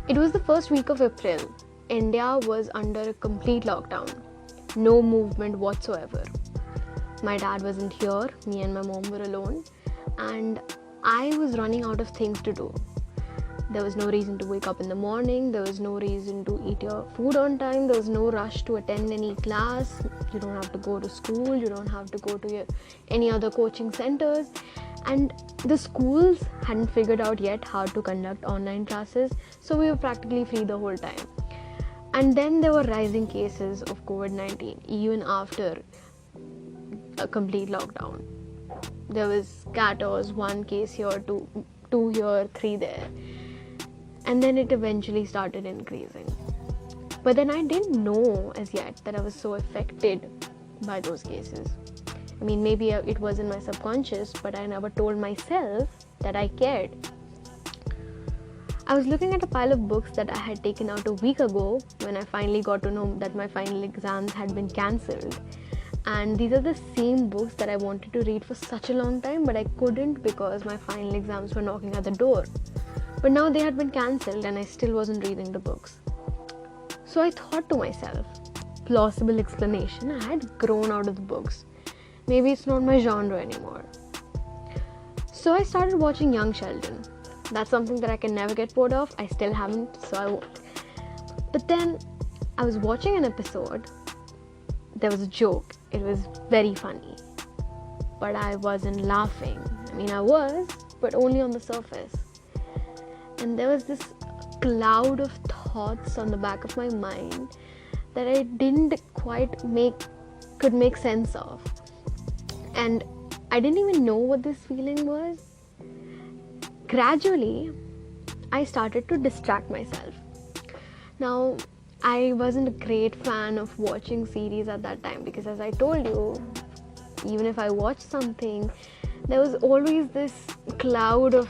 It was the first week of April. India was under a complete lockdown. No movement whatsoever. My dad wasn't here, me and my mom were alone, and I was running out of things to do. There was no reason to wake up in the morning, there was no reason to eat your food on time, there was no rush to attend any class, you don't have to go to school, you don't have to go to any other coaching centers, and the schools hadn't figured out yet how to conduct online classes, so we were practically free the whole time. And then there were rising cases of COVID-19 even after a complete lockdown. There was scatters, 1 case here, two here, 3 there. And then it eventually started increasing. But then I didn't know as yet that I was so affected by those cases. I mean, maybe it was in my subconscious, but I never told myself that I cared. I was looking at a pile of books that I had taken out a week ago when I finally got to know that my final exams had been cancelled. And these are the same books that I wanted to read for such a long time, but I couldn't because my final exams were knocking at the door. But now they had been cancelled and I still wasn't reading the books. So I thought to myself, plausible explanation, I had grown out of the books. Maybe it's not my genre anymore. So I started watching Young Sheldon. That's something that I can never get bored of. I still haven't, so I won't. But then I was watching an episode. There was a joke. It was very funny. But I wasn't laughing. I mean, I was, but only on the surface. And there was this cloud of thoughts on the back of my mind that I didn't quite could make sense of. And I didn't even know what this feeling was. Gradually, I started to distract myself. Now, I wasn't a great fan of watching series at that time because, as I told you, even if I watched something, there was always this cloud of,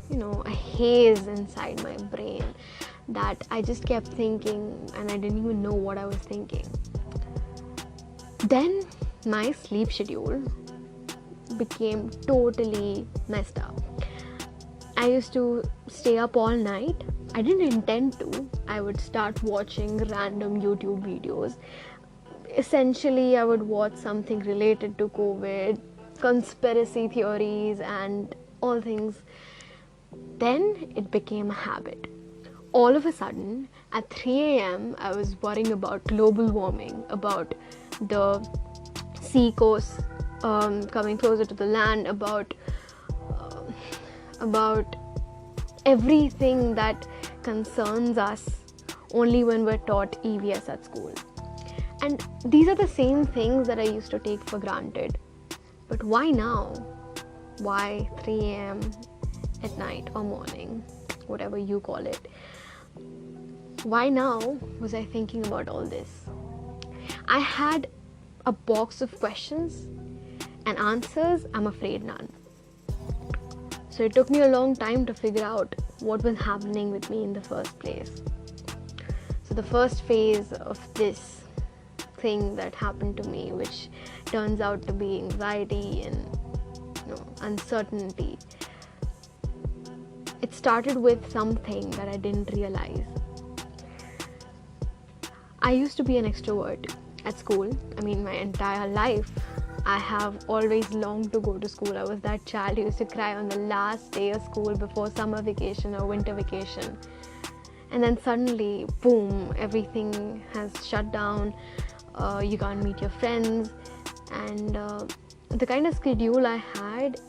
a haze inside my brain that I just kept thinking and I didn't even know what I was thinking. Then my sleep schedule became totally messed up. I used to stay up all night. I didn't intend to. I would start watching random YouTube videos. Essentially, I would watch something related to COVID, conspiracy theories, and all things. Then it became a habit. All of a sudden, at 3 a.m., I was worrying about global warming, about the sea coast coming closer to the land, about everything that concerns us only when we're taught EVS at school. And these are the same things that I used to take for granted. But why now? Why 3 a.m. at night or morning, whatever you call it? Why now was I thinking about all this? I had a box of questions and answers, I'm afraid none. So it took me a long time to figure out what was happening with me in the first place. So the first phase of this thing that happened to me, which turns out to be anxiety and uncertainty, it started with something that I didn't realize. I used to be an extrovert at school. I mean, my entire life I have always longed to go to school. I was that child who used to cry on the last day of school before summer vacation or winter vacation. And then suddenly, boom, everything has shut down. You can't meet your friends. And the kind of schedule I had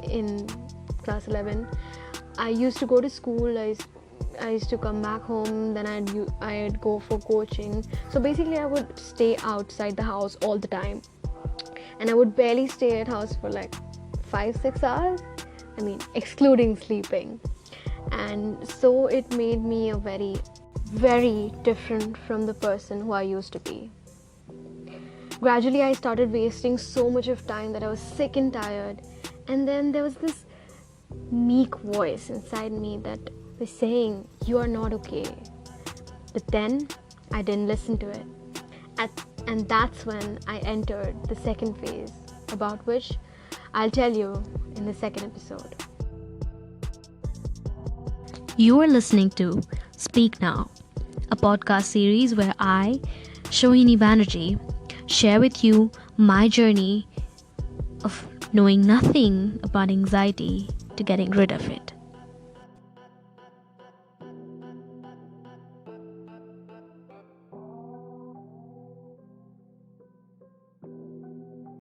in class 11, I used to go to school, I used to come back home, then I'd go for coaching. So basically I would stay outside the house all the time. And I would barely stay at house for like 5-6 hours. I mean, excluding sleeping. And so it made me a very, very different from the person who I used to be. Gradually I started wasting so much of time that I was sick and tired. And then there was this meek voice inside me that was saying, you are not okay. But then I didn't listen to it. And that's when I entered the second phase, about which I'll tell you in the second episode. You are listening to Speak Now, a podcast series where I, Shohini Banerjee, share with you my journey of knowing nothing about anxiety to getting rid of it.